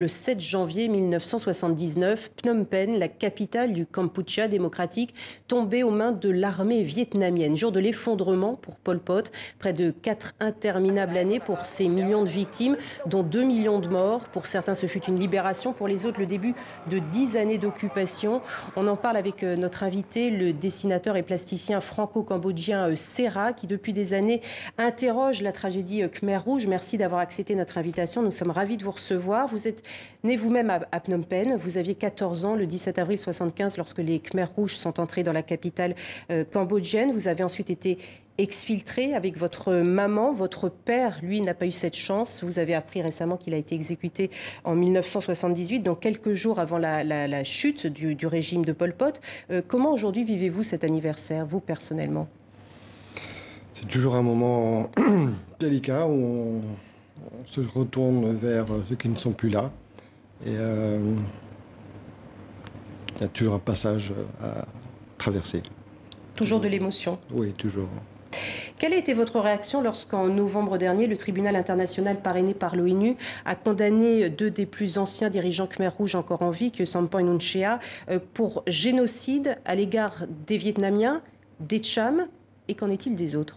Le 7 janvier 1979, Phnom Penh, la capitale du Kampuchea démocratique, tombait aux mains de l'armée vietnamienne. Jour de l'effondrement pour Pol Pot, près de 4 interminables années pour ces millions de victimes, dont 2 millions de morts. Pour certains, ce fut une libération, pour les autres, le début de 10 années d'occupation. On en parle avec notre invité, le dessinateur et plasticien franco-cambodgien Serra, qui depuis des années interroge la tragédie Khmer Rouge. Merci d'avoir accepté notre invitation. Nous sommes ravis de vous recevoir. Vous êtes né vous-même à Phnom Penh, vous aviez 14 ans le 17 avril 1975 lorsque les Khmers rouges sont entrés dans la capitale cambodgienne. Vous avez ensuite été exfiltré avec votre maman. Votre père, lui, n'a pas eu cette chance. Vous avez appris récemment qu'il a été exécuté en 1978, donc quelques jours avant la chute du régime de Pol Pot. Comment aujourd'hui vivez-vous cet anniversaire, vous personnellement? C'est toujours un moment délicat où on se retourne vers ceux qui ne sont plus là. Et il y a toujours un passage à traverser. Toujours de l'émotion? Oui, toujours. Quelle a été votre réaction lorsqu'en novembre dernier, le tribunal international parrainé par l'ONU a condamné deux des plus anciens dirigeants Khmer rouges encore en vie, que Samphan Nunchea, pour génocide à l'égard des Vietnamiens, des Cham, et qu'en est-il des autres?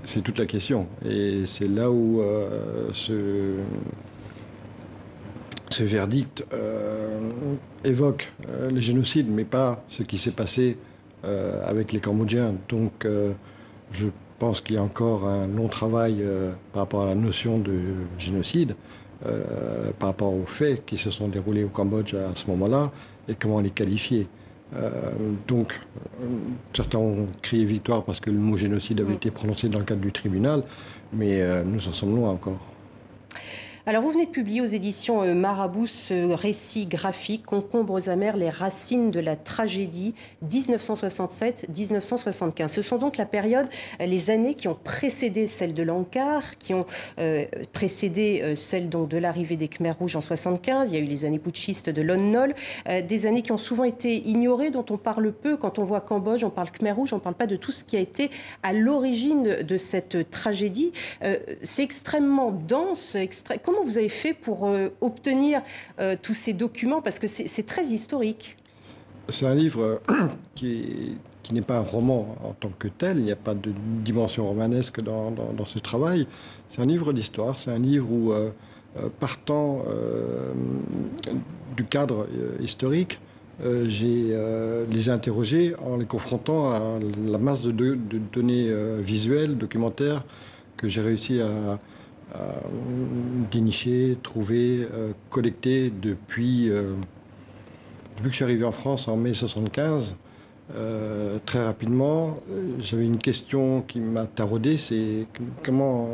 C'est toute la question. Et c'est là où ce verdict évoque le génocide, mais pas ce qui s'est passé avec les Cambodgiens. Donc je pense qu'il y a encore un long travail par rapport à la notion de génocide, par rapport aux faits qui se sont déroulés au Cambodge à ce moment-là, et comment les qualifier. Donc, certains ont crié victoire parce que le mot génocide avait été prononcé dans le cadre du tribunal, mais nous en sommes loin encore. Alors, vous venez de publier aux éditions Marabout ce récit graphique, Concombres amers, les racines de la tragédie 1967-1975. Ce sont donc la période, les années qui ont précédé celle de l'Ankar, qui ont précédé celle donc de l'arrivée des Khmers rouges en 75. Il y a eu les années putschistes de Lon Nol, des années qui ont souvent été ignorées, dont on parle peu. Quand on voit Cambodge, on parle Khmer rouge, on ne parle pas de tout ce qui a été à l'origine de cette tragédie. C'est extrêmement dense. Comment vous avez fait pour obtenir tous ces documents? Parce que c'est très historique. C'est un livre qui n'est pas un roman en tant que tel. Il n'y a pas de dimension romanesque dans ce travail. C'est un livre d'histoire. C'est un livre où, partant du cadre historique, j'ai les ai interrogés en les confrontant à la masse de données visuelles, documentaires, que j'ai réussi à dénicher, trouver, collecter depuis que je suis arrivé en France en mai 75. Très rapidement, j'avais une question qui m'a taraudé, c'est comment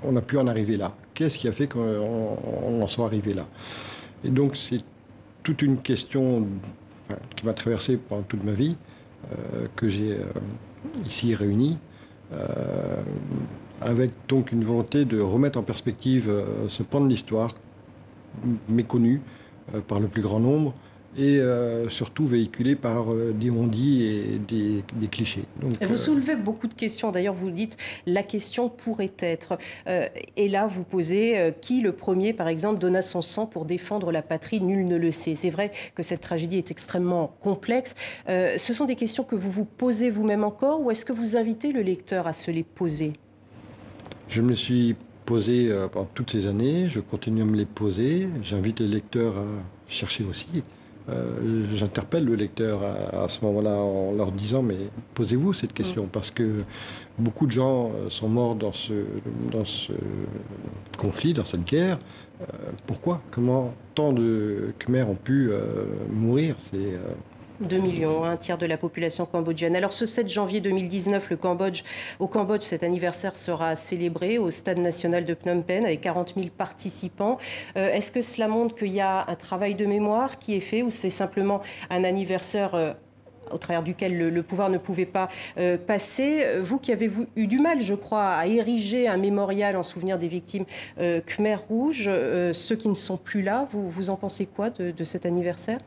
on a pu en arriver là? Qu'est-ce qui a fait qu'on en soit arrivé là? Et donc c'est toute une question qui m'a traversé pendant toute ma vie, que j'ai ici réunie, avec donc une volonté de remettre en perspective ce pan de l'histoire méconnu par le plus grand nombre et surtout véhiculé par des on-dit et des clichés. Donc, vous soulevez beaucoup de questions. D'ailleurs, vous dites la question pourrait être. Et là, vous posez qui le premier, par exemple, donna son sang pour défendre la patrie? Nul ne le sait. C'est vrai que cette tragédie est extrêmement complexe. Ce sont des questions que vous vous posez vous-même encore, ou est-ce que vous invitez le lecteur à se les poser? Je me suis posé pendant toutes ces années, je continue à me les poser, j'invite les lecteurs à chercher aussi. J'interpelle le lecteur à ce moment-là en leur disant mais posez-vous cette question, parce que beaucoup de gens sont morts dans ce conflit, dans cette guerre. Pourquoi? Comment tant de Khmers ont pu mourir? 2 millions, un tiers de la population cambodgienne. Alors ce 7 janvier 2019, au Cambodge, cet anniversaire sera célébré au Stade national de Phnom Penh avec 40 000 participants. Est-ce que cela montre qu'il y a un travail de mémoire qui est fait, ou c'est simplement un anniversaire au travers duquel le pouvoir ne pouvait pas passer? Vous qui avez eu du mal, je crois, à ériger un mémorial en souvenir des victimes Khmer rouges, ceux qui ne sont plus là, vous en pensez quoi de cet anniversaire?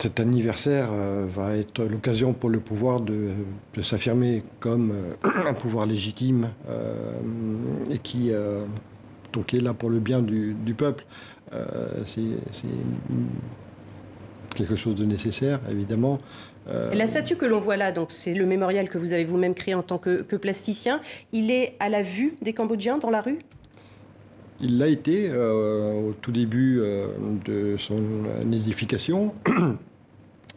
Cet anniversaire va être l'occasion pour le pouvoir de s'affirmer comme un pouvoir légitime et qui donc qui est là pour le bien du peuple. C'est quelque chose de nécessaire, évidemment. La statue que l'on voit là, donc c'est le mémorial que vous avez vous-même créé en tant que plasticien. Il est à la vue des Cambodgiens dans la rue? Il l'a été au tout début de son édification.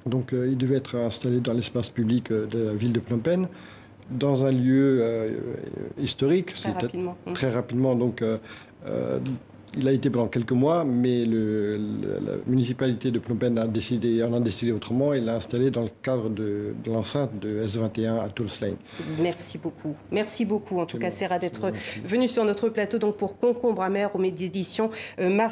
Donc il devait être installé dans l'espace public de la ville de Phnom Penh, dans un lieu historique. Très rapidement. Donc il a été pendant quelques mois, mais la municipalité de Phnom Penh en a décidé autrement et l'a installé dans le cadre de l'enceinte de S21 à Tulse Lane. Merci beaucoup. Merci beaucoup, en tout cas, Serra, d'être venu sur notre plateau donc pour Concombre amer aux éditions Mara.